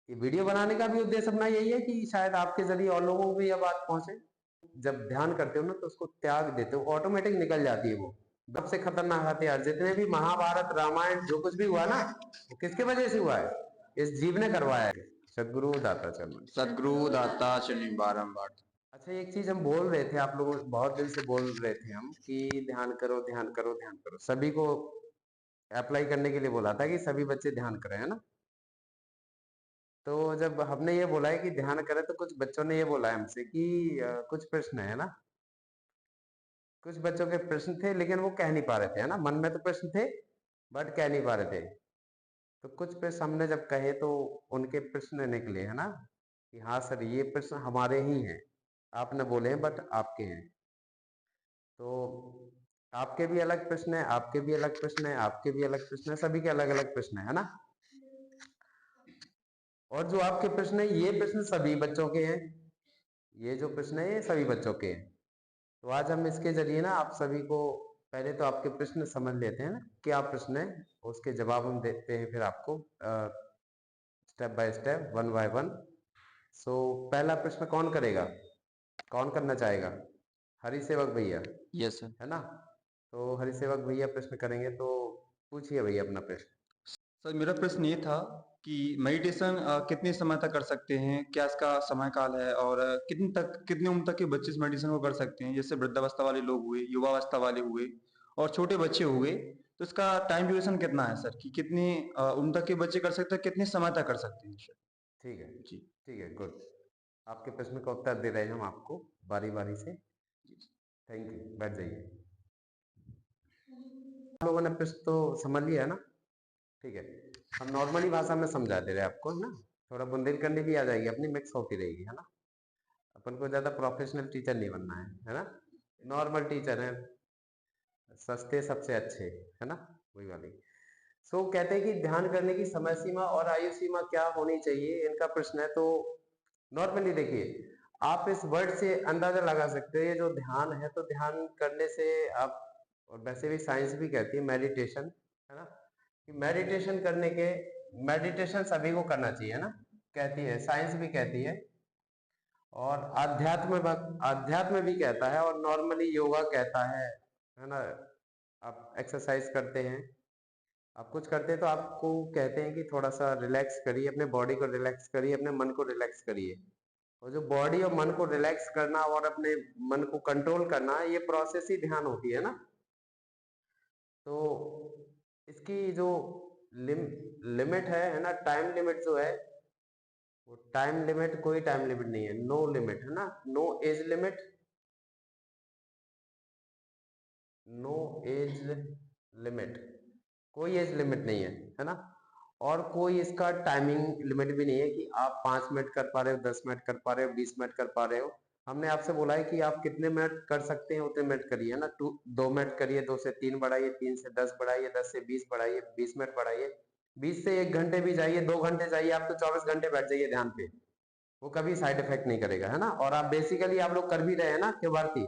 ये वीडियो बनाने का भी उद्देश्य अपना यही है कि शायद आपके जरिए और लोगों को भी यह बात पहुंचे। जब ध्यान करते हो ना तो उसको त्याग देते हो, ऑटोमेटिक निकल जाती है वो। सबसे खतरनाक हथियार जितने भी महाभारत रामायण जो कुछ भी हुआ ना, वो किसके वजह से हुआ है? इस जीव ने करवाया है। सदगुरु दाता चरण सदगुरु दाता चरणी बारंबार। अच्छा, एक चीज हम बोल रहे थे, आप लोगों बहुत दिन से बोल रहे थे हम कि ध्यान करो ध्यान करो ध्यान करो, सभी को अप्लाई करने के लिए बोला था कि सभी बच्चे ध्यान करें, है ना। तो जब हमने ये बोला है कि ध्यान करें तो कुछ बच्चों ने ये बोला है हमसे कि कुछ प्रश्न है ना, कुछ बच्चों के प्रश्न थे लेकिन वो कह नहीं पा रहे थे, है ना। मन में तो प्रश्न थे बट कह नहीं पा रहे थे। तो कुछ प्रश्न हमने जब कहे तो उनके प्रश्न निकले, है ना, कि हाँ सर ये प्रश्न हमारे ही हैं, आपने बोले हैं बट आपके हैं। तो आपके भी अलग प्रश्न है, आपके भी अलग प्रश्न है, आपके भी अलग प्रश्न है, सभी के अलग अलग प्रश्न है ना। और जो आपके प्रश्न है ये प्रश्न सभी बच्चों के हैं, ये जो प्रश्न है ये सभी बच्चों के हैं। तो आज हम इसके जरिए ना आप सभी को पहले तो आपके प्रश्न समझ लेते हैं ना, क्या प्रश्न है, उसके जवाब हम देते हैं फिर आपको step by step, one by one. So पहला प्रश्न कौन करेगा, कौन करना चाहेगा? हरि सेवक भैया, यस सर। है ना। तो हरि सेवक भैया प्रश्न करेंगे, तो पूछिए भैया अपना प्रश्न। सर मेरा प्रश्न ये था कि मेडिटेशन कितने समय तक कर सकते हैं, क्या इसका समय काल है, और कितनी उम्र तक के बच्चे इस मेडिटेशन को कर सकते हैं, जैसे वृद्धावस्था वाले लोग हुए, युवावस्था वाले हुए और छोटे बच्चे हुए। तो इसका टाइम ड्यूरेशन कितना है सर, कि कितनी उम्र तक के बच्चे कर सकते हैं, कितने समय तक कर सकते हैं सर? ठीक है, जी। ठीक है, गुड। आपके प्रश्न का उत्तर दे रहे हैं हम आपको बारी बारी से। थैंक यू, बैठ जाइए। आप लोगों ने प्रश्न तो समझ लिया है ना, ठीक है। हम नॉर्मली भाषा में समझा दे रहे हैं आपको, है ना। थोड़ा बुंदेलखंडी भी आ जाएगी अपनी, मिक्स होती रहेगी, है ना। अपन को ज्यादा प्रोफेशनल टीचर नहीं बनना है ना। नॉर्मल टीचर है, सस्ते सबसे अच्छे, है ना, वही वाली। सो कहते हैं कि ध्यान करने की समय सीमा और आयु सीमा क्या होनी चाहिए, इनका प्रश्न है। तो नॉर्मली देखिए, आप इस वर्ड से अंदाजा लगा सकते हो, ये जो ध्यान है तो ध्यान करने से आप, और वैसे भी साइंस भी कहती है मेडिटेशन, है ना, कि मेडिटेशन करने के, मेडिटेशन सभी को करना चाहिए, है ना, कहती है साइंस भी कहती है। और अध्यात्म भी कहता है, और नॉर्मली योगा कहता है ना। आप एक्सरसाइज करते हैं, आप कुछ करते हैं तो आपको कहते हैं कि थोड़ा सा रिलैक्स करिए, अपने बॉडी को रिलैक्स करिए, अपने मन को रिलैक्स करिए। और जो बॉडी और मन को रिलैक्स करना और अपने मन को कंट्रोल करना, ये प्रोसेस ही ध्यान होती है ना। तो इसकी जो लिमिट है ना, टाइम लिमिट जो है, वो टाइम लिमिट, कोई टाइम लिमिट नहीं है, नो लिमिट, है ना, no age limit, no age limit, कोई एज लिमिट नहीं है ना। और कोई इसका टाइमिंग लिमिट भी नहीं है कि आप 5 मिनट कर पा रहे हो, 10 मिनट कर पा रहे हो, 20 मिनट कर पा रहे हो। हमने आपसे बोला है कि आप कितने मिनट कर सकते हैं उतने मिनट करिए, है ना। 2 मिनट करिए, 2 से 3 बढ़ाइए, 3 से 10 बढ़ाइए, 10 से 20 बढ़ाइए, 20 मिनट बढ़ाइए, 20 से 1 घंटे भी जाइए, 2 घंटे जाइए, आप तो 24 घंटे बैठ जाइए ध्यान पे, वो कभी साइड इफेक्ट नहीं करेगा, है ना। और आप बेसिकली आप लोग कर भी रहे हैं ना, क्यों भारती,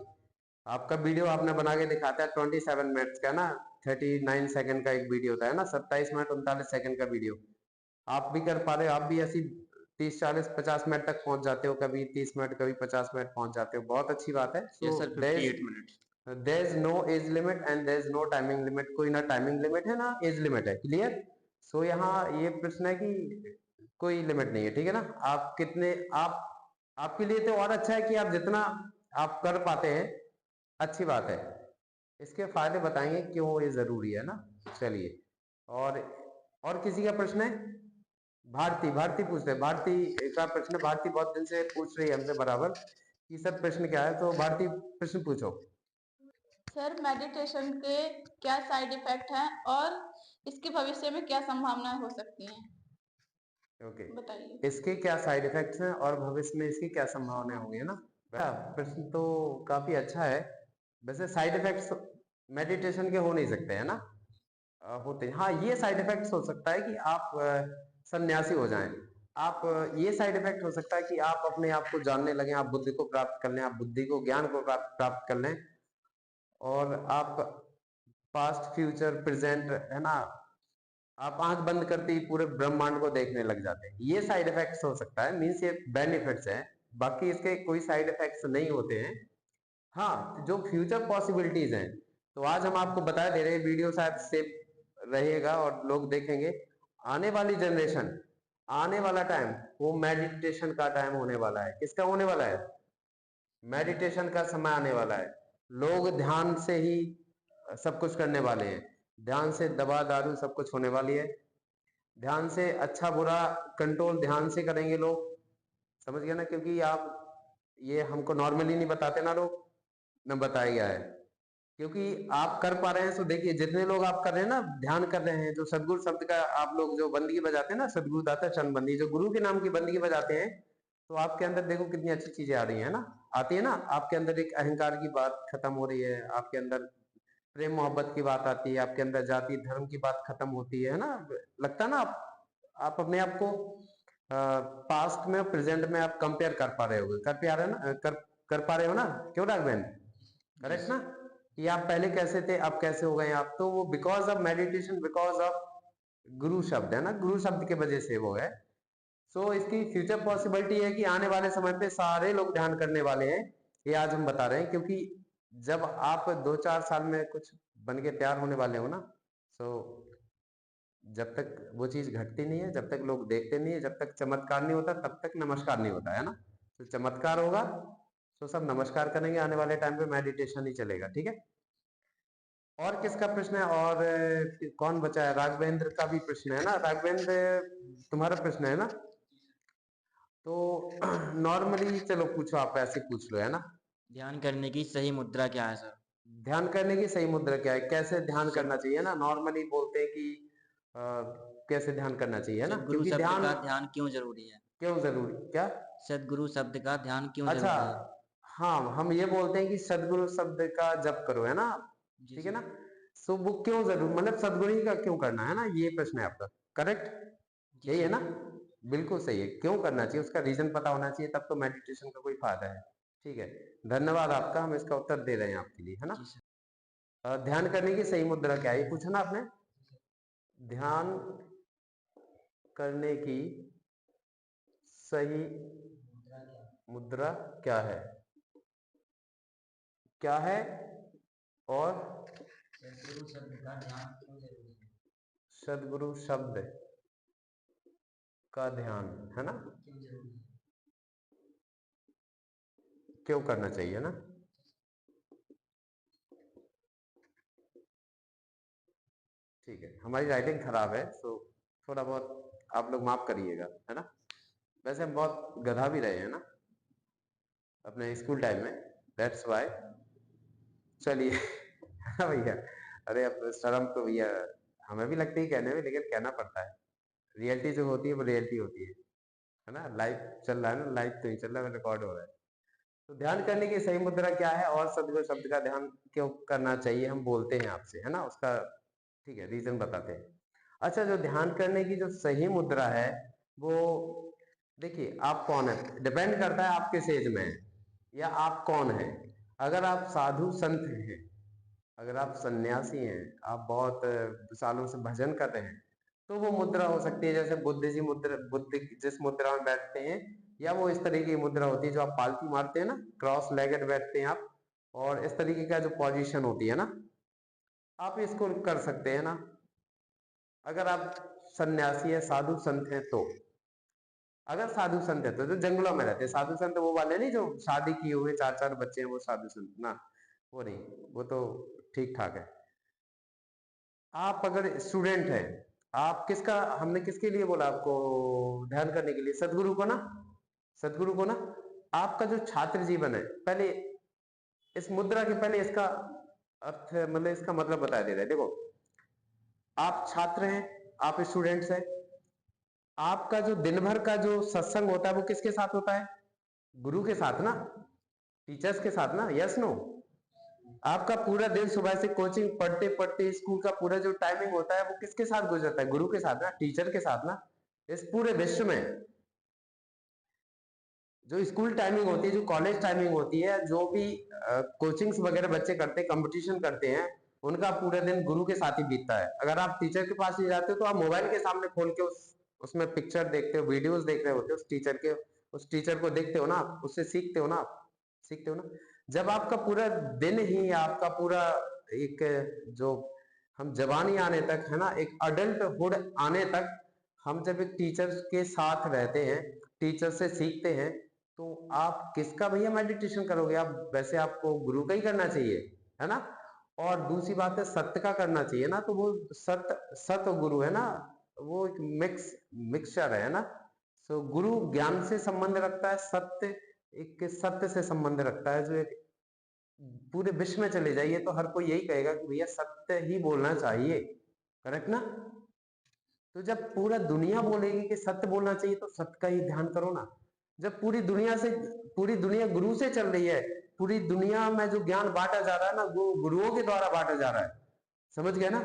आपका वीडियो आपने बना के दिखाता है 27 मिनट्स का ना, 39 सेकंड का एक वीडियो होता है ना, 27 मिनट 39 सेकंड का वीडियो। आप भी कर पा रहे हो, आप भी ऐसी 30 40 50 मिनट तक पहुंच जाते हो, कभी 30 मिनट कभी 50 मिनट पहुंच जाते हो, बहुत अच्छी बात है। Yes so sir, 58 minute. There is no age limit and there is no timing limit, कोई ना टाइमिंग लिमिट है ना एज लिमिट है, क्लियर। सो यहाँ ये प्रश्न है कि कोई लिमिट नहीं है, ठीक है ना। आप कितने, आप, आपके लिए तो और अच्छा है कि आप जितना आप कर पाते हैं, अच्छी बात है। इसके फायदे बताएंगे क्यों ये जरूरी है ना। चलिए, और और किसी का प्रश्न है? भारती, भारती पूछते हैं, भारती का प्रश्न, भारती बहुत दिन से पूछ रही है हमसे बराबर कि सर प्रश्न क्या है, तो भारती प्रश्न पूछो। सर मेडिटेशन के क्या साइड इफेक्ट हैं और इसके भविष्य में क्या संभावनाएं हो सकती हैं, ओके, बताइए। इसके क्या साइड इफेक्ट्स हैं और भविष्य में इसकी क्या संभावनाएं होंगी, है ना। प्रश्न तो काफी अच्छा है। वैसे साइड इफेक्ट्स मेडिटेशन के हो नहीं सकते, है ना। होते हैं, हाँ, ये साइड इफेक्ट्स हो सकता है कि आप सन्यासी हो जाएं। आप ये साइड इफेक्ट हो सकता है कि आप अपने आप को जानने लगे, आप बुद्धि को प्राप्त कर लें, आप बुद्धि को, ज्ञान को प्राप्त कर लें, और आप पास्ट फ्यूचर प्रेजेंट, है ना, आप आंख बंद करते ही पूरे ब्रह्मांड को देखने लग जाते हैं। ये साइड इफेक्ट्स हो सकता है, मीन्स ये बेनिफिट्स हैं, बाकी इसके कोई साइड इफेक्ट्स नहीं होते हैं। हाँ, जो फ्यूचर पॉसिबिलिटीज हैं, तो आज हम आपको बता दे रहे हैं, वीडियो शायद सेव रहेगा और लोग देखेंगे। आने वाली जनरेशन, आने वाला टाइम वो मेडिटेशन का टाइम होने वाला है। किसका होने वाला है? मेडिटेशन का समय आने वाला है। लोग ध्यान से ही सब कुछ करने वाले हैं। ध्यान से दवा दारू सब कुछ होने वाली है। ध्यान से अच्छा बुरा कंट्रोल ध्यान से करेंगे लोग, समझ गए ना? क्योंकि आप ये हमको नॉर्मली नहीं बताते ना लोग, न बताया गया है। क्योंकि आप कर पा रहे हैं, तो देखिए जितने लोग आप कर रहे हैं ना, ध्यान कर रहे हैं, जो सदगुरु शब्द का आप लोग जो बंदगी बजाते हैं ना, सदगुरु दाता चरण बंदी, जो गुरु के नाम की बंदगी बजाते हैं, तो आपके अंदर देखो कितनी अच्छी चीजें आ रही है ना, आती है ना। आपके अंदर एक अहंकार की बात खत्म हो रही है, आपके अंदर प्रेम मोहब्बत की बात आती है, आपके अंदर जाति धर्म की बात खत्म होती है ना। लगता है ना आप अपने आप को पास्ट में प्रेजेंट में आप कंपेयर कर पा रहे हो, कर पा रहे हो ना, कर पा रहे हो ना? क्यों राघवेंद्र? करेक्ट ना? कि आप पहले कैसे थे, अब कैसे हो गए आप, तो वो because of meditation, because of गुरु शब्द है ना, गुरु शब्द के वजह से वो है। सो इसकी फ्यूचर पॉसिबिलिटी है कि आने वाले समय पे सारे लोग ध्यान करने वाले हैं, ये आज हम बता रहे हैं। क्योंकि जब आप 2-4 साल में कुछ बन के तैयार होने वाले हो ना, सो जब तक वो चीज घटती नहीं है, जब तक लोग देखते नहीं है, जब तक चमत्कार नहीं होता, तब तक नमस्कार नहीं होता है ना। तो चमत्कार होगा तो सब नमस्कार करेंगे, आने वाले टाइम पे मेडिटेशन ही चलेगा। ठीक है, और किसका प्रश्न है? और कौन बचा है? राघवेंद्र का भी प्रश्न है ना? राघवेंद्र, तुम्हारा प्रश्न है ना? तो नॉर्मली चलो पूछो, आप ऐसे पूछ लो, है ना? ध्यान करने की सही मुद्रा क्या है सर? ध्यान करने की सही मुद्रा क्या है? कैसे ध्यान सर, करना चाहिए ना? नॉर्मली बोलते हैं कि अ, कैसे ध्यान करना चाहिए, है ना? सदगुरु क्योंकि शब्द ध्यान का ध्यान क्यों जरूरी है? क्यों जरूरी, क्या? सदगुरु शब्द का ध्यान क्यों अच्छा, जरूरी है? हाँ, हम ये बोलते हैं कि सदगुरु शब्द का जप करो, है ना? जी ठीक है सर। ना? सो वो क्यों जरूर, मतलब सदगुरु ही का क्यों करना है ना, ये प्रश्न है आपका। करेक्ट, जी यही है सर। ना? बिल्कुल सही है, क्यों करना चाहिए उसका रीजन पता होना चाहिए, तब तो मेडिटेशन का कोई फायदा है। ठीक है, धन्यवाद आपका, हम इसका उत्तर दे रहे हैं आपके लिए, है ना? जी सर। ध्यान करने की सही मुद्रा क्या है, ये पूछा ना आपने? ध्यान करने की सही मुद्रा क्या है? क्या है? और सदगुरु शब्द का ध्यान क्यों जरूरी है? सदगुरु शब्द का ध्यान, है ना, क्यों जरूरी है? क्यों करना चाहिए ना? ठीक है, हमारी राइटिंग खराब है, तो थोड़ा बहुत आप लोग माफ करिएगा, है ना? वैसे हम बहुत गधा भी रहे हैं ना अपने स्कूल टाइम में, दैट्स वाई। चलिए हाँ भैया, अरे अब शर्म तो भैया हमें भी लगती है कहने में, लेकिन कहना पड़ता है। रियलिटी जो होती है वो रियलिटी होती है ना? लाइव चल रहा है ना, लाइव तो ही चल रहा है, रिकॉर्ड हो रहा है। तो ध्यान करने की सही मुद्रा क्या है और सदगुरु शब्द का ध्यान क्यों करना चाहिए, हम बोलते हैं आपसे, है ना? उसका ठीक है रीजन बताते हैं। अच्छा, जो ध्यान करने की जो सही मुद्रा है, वो देखिए आप कौन है, डिपेंड करता है आप किस एज में है या आप कौन है। अगर आप साधु संत हैं, अगर आप सन्यासी हैं, आप बहुत सालों से भजन कर रहे हैं, तो वो मुद्रा हो सकती है जैसे बुद्ध जी मुद्रा, बुद्ध जिस मुद्रा में बैठते हैं, या वो इस तरीके की मुद्रा होती है जो आप पालथी मारते हैं ना, क्रॉस लेगेड बैठते हैं आप, और इस तरीके का जो पोजीशन होती है ना, आप इसको कर सकते हैं ना। अगर आप सन्यासी है, साधु संत हैं, तो अगर साधु संत है तो जो जंगलों में रहते हैं, साधु संत वो वाले नहीं जो शादी किए हुए 4-4 बच्चे हैं, वो साधु संत ना, वो नहीं, वो तो ठीक ठाक है। आप अगर स्टूडेंट हैं, आप किसका, हमने किसके लिए बोला आपको ध्यान करने के लिए? सदगुरु को ना, सदगुरु को ना। आपका जो छात्र जीवन है, पहले इस मुद्रा के पहले इसका अर्थ मतलब इसका मतलब बता दे रहे हैं। देखो, आप छात्र हैं, आप स्टूडेंट्स हैं, आपका जो दिन भर का जो सत्संग होता है वो किसके साथ होता है? गुरु के साथ ना, टीचर्स के साथ ना, यस नो? आपका पूरा दिन सुबह से कोचिंग पढ़ते पढ़ते स्कूल का पूरा जो टाइमिंग होता है वो किसके साथ गुजरता है? गुरु के साथ ना, टीचर के साथ ना। इस पूरे विश्व में जो स्कूल टाइमिंग होती है, जो कॉलेज टाइमिंग होती है, जो भी कोचिंग्स वगैरह बच्चे करते हैं, कंपटीशन करते हैं, उनका पूरे दिन गुरु के साथ ही बीतता है। अगर आप टीचर के पास नहीं जाते हो तो आप मोबाइल के सामने खोल के उसमें पिक्चर देखते हो, वीडियोस देख रहे होते हो उस टीचर को देखते हो ना आप, उससे सीखते हो ना आप, सीखते हो ना। जब आपका पूरा दिन ही आपका पूरा एक जो हम जवानी आने तक है ना, एक अडल्टहुड आने तक हम जब एक टीचर के साथ रहते हैं, टीचर से सीखते हैं, तो आप किसका भैया मेडिटेशन करोगे? आप वैसे आपको गुरु का ही करना चाहिए, है ना। और दूसरी बात है सत्य का करना चाहिए ना, तो वो सत्य गुरु है ना, वो एक मिक्सचर है ना। सो गुरु ज्ञान से संबंध रखता है, सत्य एक सत्य से संबंध रखता है। जो एक पूरे विश्व में चले जाइए तो हर कोई यही कहेगा कि भैया सत्य ही बोलना चाहिए, करेक्ट ना। तो जब पूरा दुनिया बोलेगी कि सत्य बोलना चाहिए तो सत्य का ही ध्यान करो ना। जब पूरी दुनिया गुरु से चल रही है, पूरी दुनिया में जो ज्ञान बांटा जा रहा है ना, वो गुरुओं के द्वारा बांटा जा रहा है, समझ गए ना।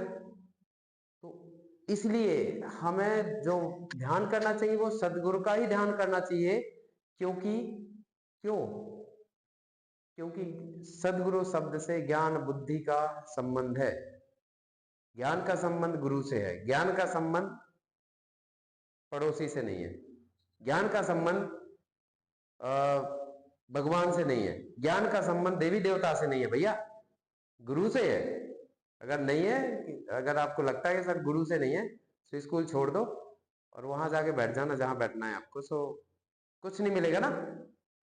तो इसलिए हमें जो ध्यान करना चाहिए वो सदगुरु का ही ध्यान करना चाहिए। क्योंकि क्यों? क्योंकि सदगुरु शब्द से ज्ञान बुद्धि का संबंध है। ज्ञान का संबंध गुरु से है, ज्ञान का संबंध पड़ोसी से नहीं है, ज्ञान का संबंध भगवान से नहीं है, ज्ञान का संबंध देवी देवता से नहीं है भैया, गुरु से है। अगर नहीं है, अगर आपको लगता है कि सर गुरु से नहीं है, तो स्कूल छोड़ दो और वहां जाके बैठ जाना जहां बैठना है आपको। सो कुछ नहीं मिलेगा ना।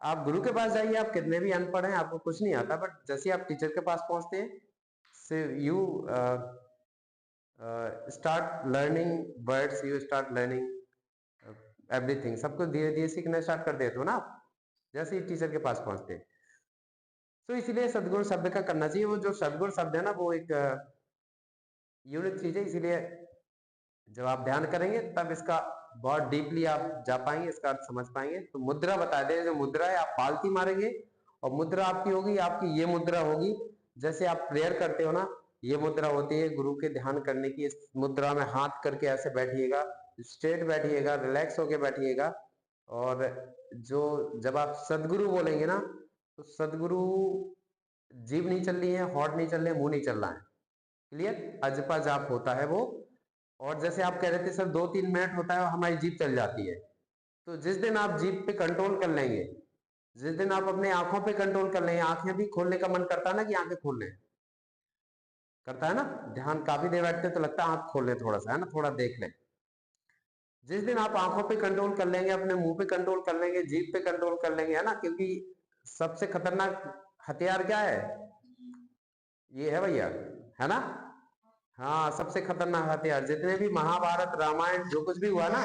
आप गुरु के पास जाइए, आप कितने भी अनपढ़ हैं, आपको कुछ नहीं आता, बट जैसे आप टीचर के पास पहुंचते हैं, से you start learning words, you start learning everything, सब कुछ धीरे धीरे सीखना स्टार्ट कर देते हो ना आप, जैसे ही टीचर के पास पहुंचते हैं। तो इसलिए सदगुरु शब्द का करना चाहिए। वो जो सदगुरु शब्द है ना, वो एक यूनिक चीज है। इसीलिए जब आप ध्यान करेंगे तब इसका बहुत डीपली आप जा पाएंगे, इसका अर्थ समझ पाएंगे। तो मुद्रा बता दे, जो मुद्रा है आप पालती मारेंगे और मुद्रा आपकी होगी, आपकी ये मुद्रा होगी। जैसे आप प्रेयर करते हो ना, ये मुद्रा होती है गुरु के ध्यान करने की। इस मुद्रा में हाथ करके ऐसे बैठिएगा, स्ट्रेट बैठिएगा, रिलैक्स होके बैठिएगा। और जो जब आप सदगुरु बोलेंगे ना, तो सदगुरु जीभ नहीं चल रही है, हॉट नहीं चल रहे, मुंह नहीं चल रहा है, क्लियर, अजपा जाप होता है वो। और जैसे आप कह रहे थे सर 2-3 मिनट होता है हमारी जीभ चल जाती है, तो जिस दिन आप जीभ पे कंट्रोल कर लेंगे, जिस दिन आप अपने आंखों पे कंट्रोल कर लेंगे, आंखें भी खोलने का मन करता है ना कि आंखें खोल लें, करता है ना। ध्यान काफी देर बैठते तो लगता है आंख खोल लें थोड़ा सा, है ना, थोड़ा देख लें। जिस दिन आप आंखों पे कंट्रोल कर लेंगे, अपने मुंह पे कंट्रोल कर लेंगे, जीभ पे कंट्रोल कर लेंगे, है ना, क्योंकि सबसे खतरनाक हथियार क्या है? ये है भैया, है ना। हाँ, सबसे खतरनाक हथियार। जितने भी महाभारत रामायण जो कुछ भी हुआ ना,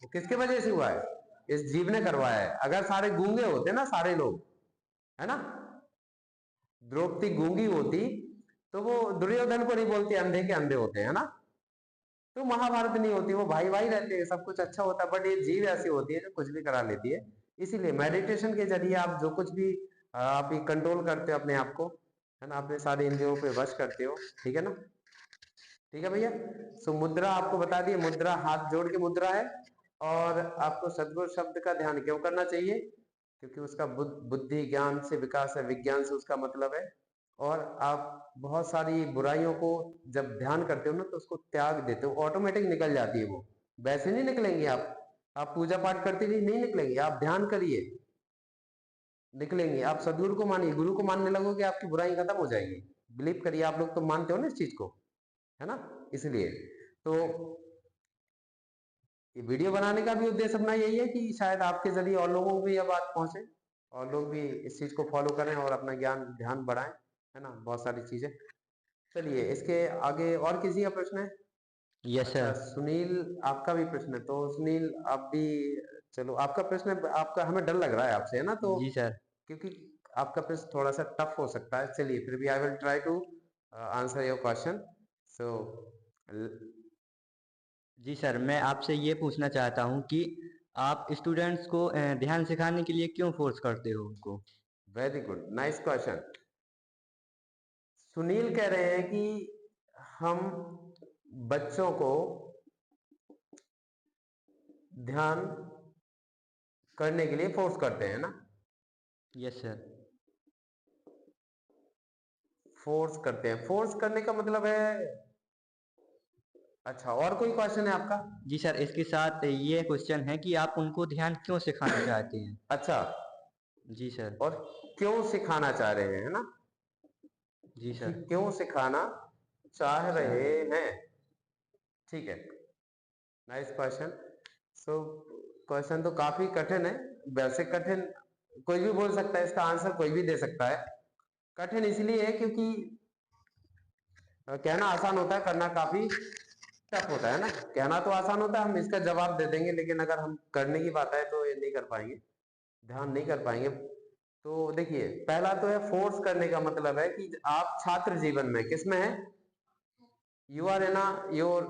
वो किसके वजह से हुआ है? इस जीव ने करवाया है। अगर सारे गूंगे होते ना सारे लोग, है ना, द्रौपदी गूंगी होती तो वो दुर्योधन को नहीं बोलती अंधे के अंधे होते हैं ना, तो महाभारत नहीं होती, वो भाई भाई रहते हैं, सब कुछ अच्छा होता। बट ये जीव ऐसी होती है जो कुछ भी करा लेती है। इसीलिए मेडिटेशन के जरिए आप जो कुछ भी आप कंट्रोल करते हो अपने आप को, है ना, अपने सारे इंद्रियों पे वश करते हो, ठीक है ना। ठीक है भैया। सो मुद्रा आपको बता दिए, मुद्रा हाथ जोड़ के मुद्रा है। और आपको सदगुरु शब्द का ध्यान क्यों करना चाहिए? क्योंकि उसका बुद्धि ज्ञान से विकास है, विज्ञान से उसका मतलब है। और आप बहुत सारी बुराइयों को जब ध्यान करते हो ना, तो उसको त्याग देते हो, ऑटोमेटिक निकल जाती है वो, वैसे नहीं निकलेंगे आप पूजा पाठ करते नहीं निकलेंगे, आप ध्यान करिए, निकलेंगे। आप सदगुरु को मानिए, गुरु को मानने लगोगे, आपकी बुराई खत्म हो जाएगी। बिलीव करिए, आप लोग तो मानते हो ना इस चीज को, है ना। इसलिए तो ये वीडियो बनाने का भी उद्देश्य अपना यही है कि शायद आपके जरिए और लोगों को भी यह बात पहुंचे, और लोग भी इस चीज को फॉलो करें और अपना ज्ञान ध्यान बढ़ाएं, है ना, बहुत सारी चीजें। चलिए, इसके आगे और किसी का प्रश्न है? यस अच्छा, सर। सुनील आपका भी प्रश्न है, तो सुनील आप भी, चलो आपका प्रश्न आपका हमें डर लग रहा है आपसे, है ना, तो जी सर। क्योंकि आपका प्रश्न थोड़ा सा टफ हो सकता है। चलिए, फिर भी I will try to answer your question. So जी सर, मैं आपसे ये पूछना चाहता हूँ कि आप स्टूडेंट्स को ध्यान सिखाने के लिए क्यों फोर्स करते हो उनको? Very good, nice question. Sunil कह रहे हैं कि हम बच्चों को ध्यान करने के लिए फोर्स करते हैं ना। Yes sir. फोर्स करते हैं, फोर्स करने का मतलब है। अच्छा, और कोई क्वेश्चन है आपका? जी सर, इसके साथ ये क्वेश्चन है कि आप उनको ध्यान क्यों सिखाना चाहते हैं? अच्छा, जी सर। और क्यों सिखाना चाह रहे हैं, है ना, जी कि सर। क्यों सिखाना चाह रहे हैं। ठीक है, नाइस क्वेश्चन। सो क्वेश्चन तो काफी कठिन है। वैसे कठिन कोई भी बोल सकता है, इसका आंसर कोई भी दे सकता है। कठिन इसलिए है क्योंकि कहना आसान होता है, करना काफी टफ होता है ना। कहना तो आसान होता है, हम इसका जवाब दे देंगे, लेकिन अगर हम करने की बात है तो ये नहीं कर पाएंगे, ध्यान नहीं कर पाएंगे। तो देखिए, पहला तो है फोर्स करने का मतलब है कि आप छात्र जीवन में किसमें है, you are in your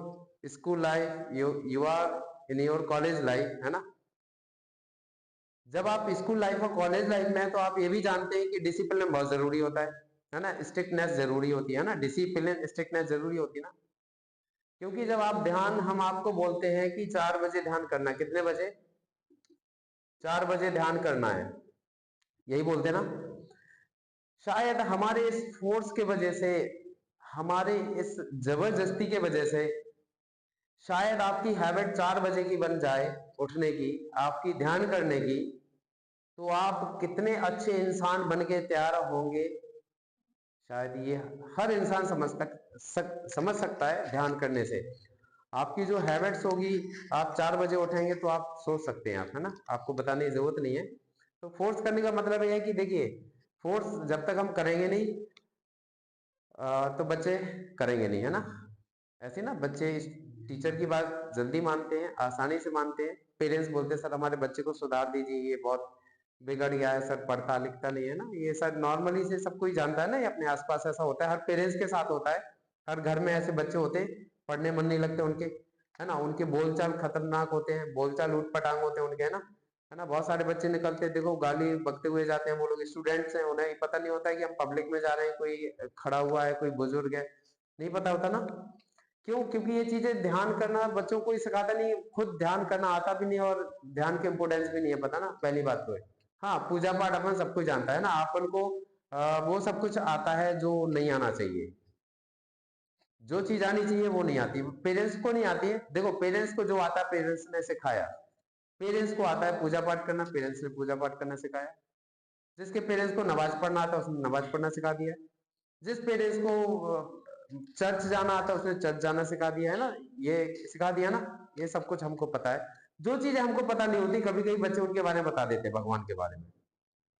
school life, you are in your college life, है ना। जब आप स्कूल लाइफ और कॉलेज लाइफ में है तो आप ये भी जानते हैं कि डिसिप्लिन बहुत जरूरी होता है ना, स्ट्रिक्टनेस जरूरी होती है ना, डिसिप्लिन स्ट्रिक्टनेस जरूरी होती है ना। क्योंकि जब आप ध्यान, हम आपको बोलते हैं कि 4 बजे ध्यान करना, कितने बजे, 4 बजे ध्यान करना है, यही बोलते हैं ना। शायद हमारे इस फोर्स के वजह से, हमारे इस जबरदस्ती के वजह से शायद आपकी हैबिट 4 बजे की बन जाए, उठने की, आपकी ध्यान करने की। तो आप कितने अच्छे इंसान बन के तैयार होंगे, शायद ये हर इंसान समझ सकता है। ध्यान करने से आपकी जो हैबिट्स होगी, आप 4 बजे उठेंगे तो आप सोच सकते हैं आप, है ना, आपको बताने की जरूरत नहीं है। तो फोर्स करने का मतलब यह है कि देखिए, फोर्स जब तक हम करेंगे नहीं तो बच्चे करेंगे नहीं, है ना। ऐसे ना बच्चे टीचर की बात जल्दी मानते हैं, आसानी से मानते हैं। पेरेंट्स बोलते हैं सर हमारे बच्चे को सुधार दीजिए, ये बहुत बिगड़ गया है सर, पढ़ता लिखता नहीं है ना। ये सर नॉर्मली से सब कोई जानता है ना, ये अपने आसपास ऐसा होता है, हर पेरेंट्स के साथ होता है। हर घर में ऐसे बच्चे होते हैं, पढ़ने मन नहीं लगते उनके, है ना, उनके बोलचाल खतरनाक होते हैं, बोलचाल ऊट पटांग होते हैं उनके, है ना। बहुत सारे बच्चे निकलते हैं, देखो गाली बकते हुए जाते हैं, वो लोग स्टूडेंट्स हैं, उन्हें पता नहीं होता है कि हम पब्लिक में जा रहे हैं, कोई खड़ा हुआ है, कोई बुजुर्ग है, नहीं पता होता ना। क्यों? क्योंकि ये चीजें ध्यान करना बच्चों को ही सिखाता नहीं, खुद ध्यान करना आता भी नहीं, और ध्यान के इंपोर्टेंस भी नहीं है पता ना, पहली बात तो है। हाँ, पूजा पाठ अपन सब कुछ जानता है ना, अपन को वो सब कुछ आता है जो नहीं आना चाहिए। जो चीज आनी चाहिए वो नहीं आती, पेरेंट्स को नहीं आती है। देखो, पेरेंट्स को जो आता है पेरेंट्स ने सिखाया, पेरेंट्स को आता है पूजा पाठ करना, पेरेंट्स ने पूजा पाठ करना सिखाया। जिसके पेरेंट्स को नमाज पढ़ना आता है उसने नमाज पढ़ना सिखा दिया। जिस पेरेंट्स को चर्च जाना आता है उसने चर्च जाना सिखा दिया, है ना, ये सिखा दिया ना। ये सब कुछ हमको पता है। जो चीजें हमको पता नहीं होती, कभी कभी बच्चे उनके बारे में बता देते हैं, भगवान के बारे में,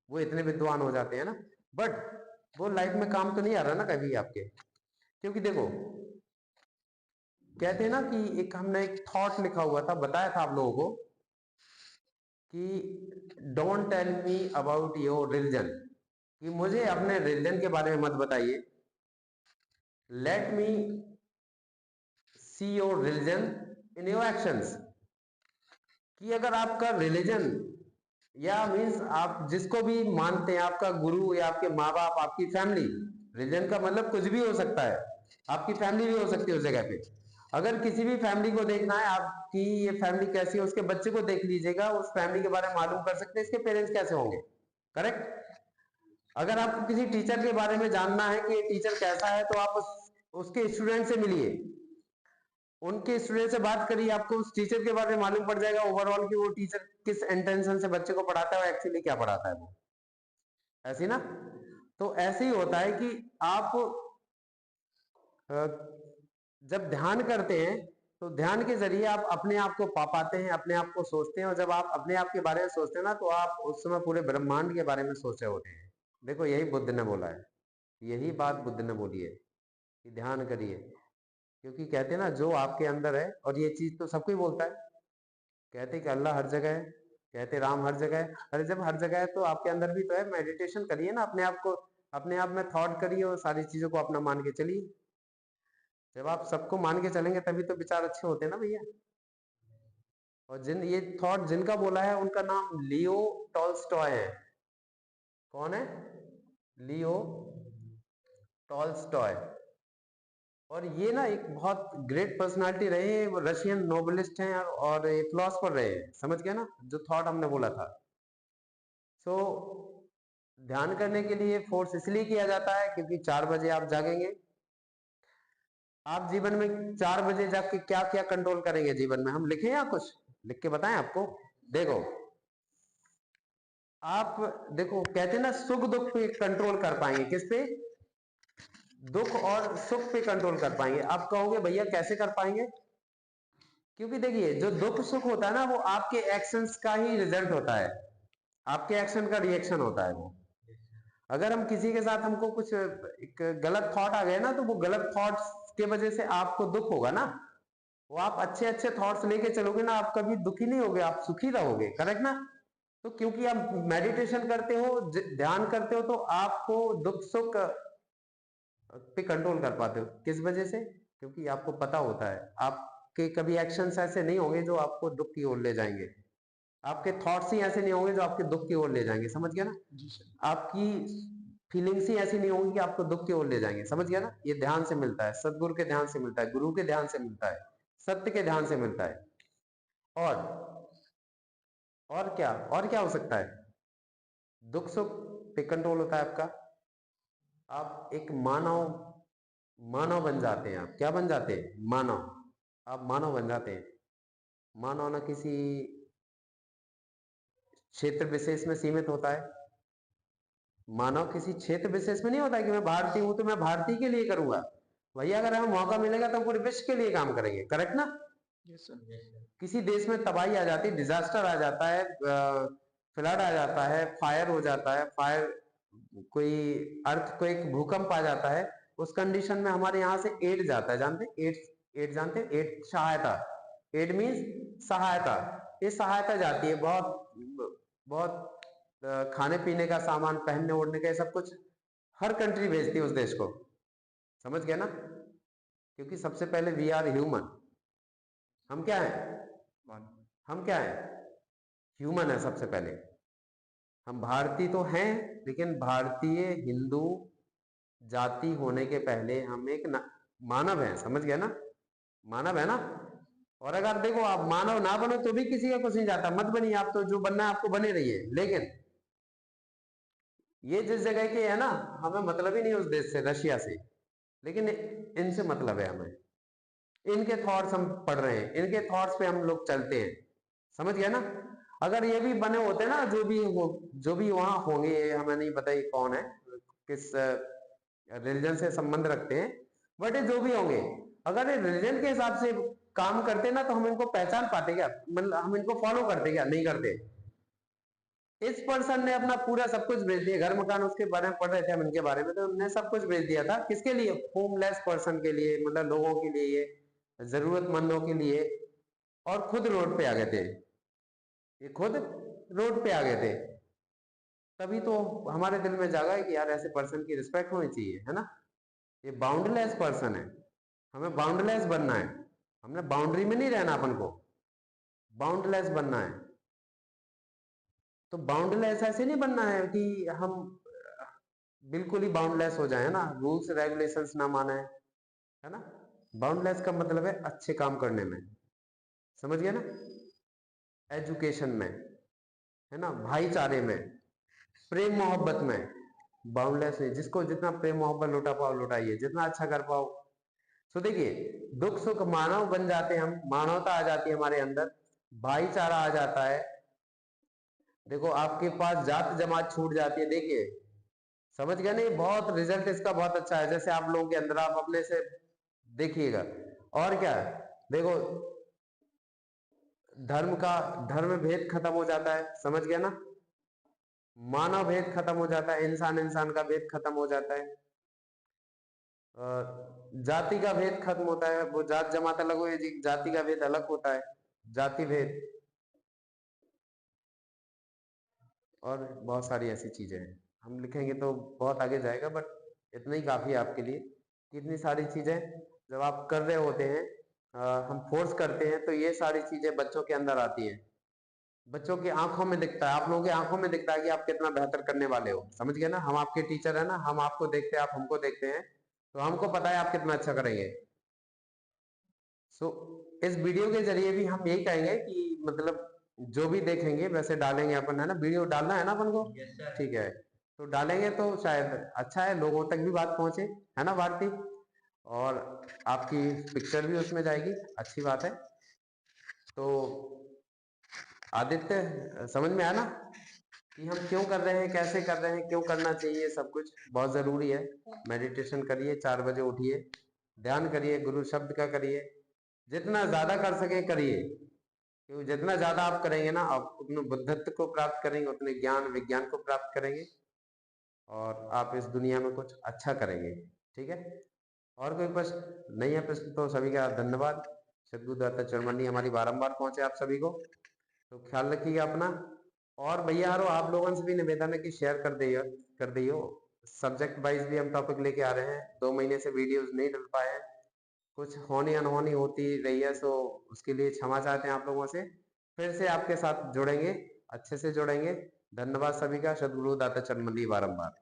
वो इतने विद्वान हो जाते हैं ना। बट वो लाइफ में काम तो नहीं आ रहा ना कभी आपके। क्योंकि देखो, कहते हैं ना कि एक हमने एक थॉट लिखा हुआ था, बताया था आप लोगों को कि don't tell me about your religion, कि मुझे अपने रिलीजन के बारे में मत बताइए, let me see your religion in your actions. कि अगर आपका रिलीजन या मीन्स आप जिसको भी मानते हैं, आपका गुरु या आपके माँ बाप, आपकी फैमिली, रिलीजन का मतलब कुछ भी हो सकता है, आपकी फैमिली भी हो सकती है उस जगह पे। अगर किसी भी फैमिली को देखना है आपकी, ये फैमिली कैसी है, उसके बच्चे को देख लीजिएगा, उस फैमिली के बारे में मालूम कर सकते हैं इसके पेरेंट्स कैसे होंगे, करेक्ट। अगर आपको किसी टीचर के बारे में जानना है कि ये टीचर कैसा है, तो आप उसके स्टूडेंट से मिलिए, उनके स्टूडेंट से बात करिए, आपको उस टीचर के बारे में मालूम पड़ जाएगा ओवरऑल कि वो टीचर किस इंटेंशन से बच्चे को पढ़ाता है और एक्चुअली क्या पढ़ाता है वो, ऐसी ना। तो ऐसे ही होता है कि आप जब ध्यान करते हैं तो ध्यान के जरिए आप अपने आप को पा पाते हैं, अपने आप को सोचते हैं, और जब आप अपने आप के बारे में सोचते हैं ना, तो आप उस समय पूरे ब्रह्मांड के बारे में सोच रहे होते हैं। देखो, यही बुद्ध ने बोला है, यही बात बुद्ध ने बोली है कि ध्यान करिए। क्योंकि कहते हैं ना, जो आपके अंदर है, और ये चीज तो सबको ही बोलता है, कहते कि अल्लाह हर जगह है, कहते राम हर जगह है। अरे जब हर जगह है तो आपके अंदर भी तो है, मेडिटेशन करिए ना, अपने आप को, अपने आप में थॉट करिए और सारी चीजों को अपना मान के चलिए। जब आप सबको मान के चलेंगे तभी तो विचार अच्छे होते हैं ना भैया। और जिन ये थॉट जिनका बोला है उनका नाम लियो टॉल्स्टॉय है। कौन है? Leo Tolstoy. और ये ना एक बहुत ग्रेट पर्सनालिटी रहे हैं, वो रशियन नोबलिस्ट हैं और फिलोसफर रहे हैं, समझ गए ना, जो थॉट हमने बोला था। सो ध्यान करने के लिए फोर्स इसलिए किया जाता है क्योंकि 4 बजे आप जागेंगे। आप जीवन में 4 बजे जाग के क्या क्या कंट्रोल करेंगे जीवन में, हम लिखें या कुछ लिख के बताएं आपको? देखो आप देखो, कहते हैं ना सुख दुख पे कंट्रोल कर पाएंगे। किस पे? दुख और सुख पे कंट्रोल कर पाएंगे। आप कहोगे भैया कैसे कर पाएंगे? क्योंकि देखिए जो दुख सुख होता है ना वो आपके एक्शंस का ही रिजल्ट होता है, आपके एक्शन का रिएक्शन होता है वो। अगर हम किसी के साथ हमको कुछ एक गलत थॉट आ गए ना तो वो गलत थॉट्स के वजह से आपको दुख होगा ना। वो आप अच्छे अच्छे थॉट्स लेके चलोगे ना, आप कभी दुखी नहीं होगे, आप सुखी रहोगे। करेक्ट ना? तो क्योंकि आप मेडिटेशन करते हो, ध्यान करते हो, तो आपको दुख सुख पे कंट्रोल कर पाते हो। किस वजह से? क्योंकि आपको पता होता है आपके कभी एक्शंस ऐसे नहीं होंगे जो आपको दुख की ओर ले जाएंगे, आपके थॉट्स ही ऐसे नहीं होंगे जो आपके दुख की ओर ले जाएंगे। समझ गया ना? जी सर। आपकी फीलिंग्स ही ऐसी नहीं होंगी कि आपको दुख की ओर ले जाएंगे। समझ गया ना? ये ध्यान से मिलता है, सदगुरु के ध्यान से मिलता है, गुरु के ध्यान से मिलता है, सत्य के ध्यान से मिलता है। और क्या हो सकता है? दुख सुख पे कंट्रोल होता है आपका। आप एक मानव बन जाते हैं। आप क्या बन जाते हैं? मानव। आप मानव बन जाते हैं। मानव ना किसी क्षेत्र विशेष में सीमित होता है। मानव किसी क्षेत्र विशेष में नहीं होता है कि मैं भारतीय हूं तो मैं भारतीय के लिए करूंगा। भैया अगर हमें मौका मिलेगा तो पूरे विश्व के लिए काम करेंगे। करेक्ट ना? Yes sir. किसी देश में तबाही आ जाती है, डिजास्टर आ जाता है, फ्लड आ जाता है, फायर हो जाता है, कोई अर्थक्वेक, भूकंप आ जाता है, उस कंडीशन में हमारे यहाँ से एड जाता है। जानते हैं एड? एड जानते हैं? एड सहायता। एड मीन्स सहायता। ये सहायता जाती है, बहुत बहुत खाने पीने का सामान, पहनने ओढ़ने का, सब कुछ हर कंट्री भेजती है उस देश को। समझ गया ना? क्योंकि सबसे पहले वी आर ह्यूमन। हम क्या हैं? हम क्या हैं? ह्यूमन है सबसे पहले। हम भारतीय तो हैं, लेकिन भारतीय हिंदू जाति होने के पहले हम एक मानव हैं। समझ गया ना? मानव है ना? और अगर देखो आप मानव ना बनो तो भी किसी का कुछ नहीं जाता, मत बनिए, आप तो जो बनना है आपको बने रहिए। लेकिन ये जिस जगह के है ना, हमें मतलब ही नहीं उस देश से, रशिया से, लेकिन इनसे मतलब है हमें। इनके थॉट्स हम पढ़ रहे हैं, इनके थॉट्स पे हम लोग चलते हैं। समझ गया ना? अगर ये भी बने होते ना, जो भी वहां होंगे, हमें नहीं पता ये कौन है, किस रिलीजन से संबंध रखते हैं, बट ये जो भी होंगे, अगर ये रिलीजन के हिसाब से काम करते ना तो हम इनको पहचान पाते क्या? मतलब हम इनको फॉलो करते क्या? नहीं करते। इस पर्सन ने अपना पूरा सब कुछ बेच दिया, घर मकान, उसके बारे में पढ़ रहे थे हम इनके बारे में, तो उन्होंने सब कुछ बेच दिया था। किसके लिए? होमलेस पर्सन के लिए, मतलब लोगों के लिए, जरूरतमंदों के लिए। और खुद रोड पे आ गए थे, ये खुद रोड पे आ गए थे। तभी तो हमारे दिल में जागा है कि यार ऐसे पर्सन की रिस्पेक्ट होनी चाहिए, है ना? ये बाउंडलेस पर्सन है, हमें बाउंडलेस बनना है। हमने बाउंड्री में नहीं रहना, अपन को बाउंडलेस बनना है। तो बाउंडलेस ऐसे नहीं बनना है कि हम बिल्कुल ही बाउंडलेस हो जाए, ना, रूल्स रेगुलेशंस ना माने, है ना? बाउंडलेस का मतलब है अच्छे काम करने में। समझ गया ना? एजुकेशन में, है ना, भाईचारे में, प्रेम मोहब्बत में। बाउंडलेस नहीं, जिसको जितना प्रेम मोहब्बत लुटा पाओ लुटाइए, जितना अच्छा कर पाओ। तो देखिए दुख सुख मानव बन जाते हैं हम, मानवता आ जाती है हमारे अंदर, भाईचारा आ जाता है। देखो आपके पास जात जमात छूट जाती है। देखिए समझ गया नहीं? बहुत रिजल्ट इसका बहुत अच्छा है। जैसे आप लोगों के अंदर, आप अपने से देखिएगा। और क्या है? देखो धर्म भेद खत्म हो जाता है। समझ गया ना? मानव भेद खत्म हो जाता है, इंसान इंसान का भेद खत्म हो जाता है, जाति का भेद खत्म होता है। वो जात जमात अलग हो, जाति का भेद अलग होता है, जाति भेद। और बहुत सारी ऐसी चीजें हैं, हम लिखेंगे तो बहुत आगे जाएगा, बट इतना ही काफी है आपके लिए। कितनी सारी चीजें जब आप कर रहे होते हैं, हम फोर्स करते हैं, तो ये सारी चीजें बच्चों के अंदर आती हैं। बच्चों की आंखों में दिखता है, आप लोगों की आंखों में दिखता है कि आप कितना बेहतर करने वाले हो। समझ गए ना? हम आपके टीचर है ना, हम आपको देखते हैं, आप हमको देखते हैं, तो हमको पता है आप कितना अच्छा करेंगे। सो इस वीडियो के जरिए भी हम यही कहेंगे कि मतलब जो भी देखेंगे वैसे डालेंगे अपन, है ना? वीडियो डालना है ना अपन को? Yes sir. ठीक है। तो डालेंगे तो शायद अच्छा है, लोगों तक भी बात पहुंचे, है ना भारती? और आपकी पिक्चर भी उसमें जाएगी, अच्छी बात है। तो आदित्य समझ में आया ना कि हम क्यों कर रहे हैं, कैसे कर रहे हैं, क्यों करना चाहिए, सब कुछ बहुत जरूरी है। मेडिटेशन करिए, 4 बजे उठिए, ध्यान करिए, गुरु शब्द का करिए, जितना ज्यादा कर सके करिए, क्योंकि जितना ज्यादा आप करेंगे ना, आप उतने बुद्धत्व को प्राप्त करेंगे, उतने ज्ञान विज्ञान को प्राप्त करेंगे और आप इस दुनिया में कुछ अच्छा करेंगे। ठीक है, और कोई प्रश्न नहीं है? प्रश्न तो सभी का धन्यवाद। सद्गुरुदाता चरमंडी हमारी बारंबार पहुंचे आप सभी को, तो ख्याल रखिएगा अपना। और भैया यारो, आप लोगों से भी निवेदन है कि शेयर कर दियो। सब्जेक्ट वाइज भी हम टॉपिक लेके आ रहे हैं, 2 महीने से वीडियोस नहीं डल पाए हैं, कुछ होनी अनहोनी होती रही है, सो उसके लिए क्षमा चाहते हैं आप लोगों से। फिर से आपके साथ जुड़ेंगे, अच्छे से जुड़ेंगे। धन्यवाद सभी का। सद्गुरु दाता चरमंडी बारंबार।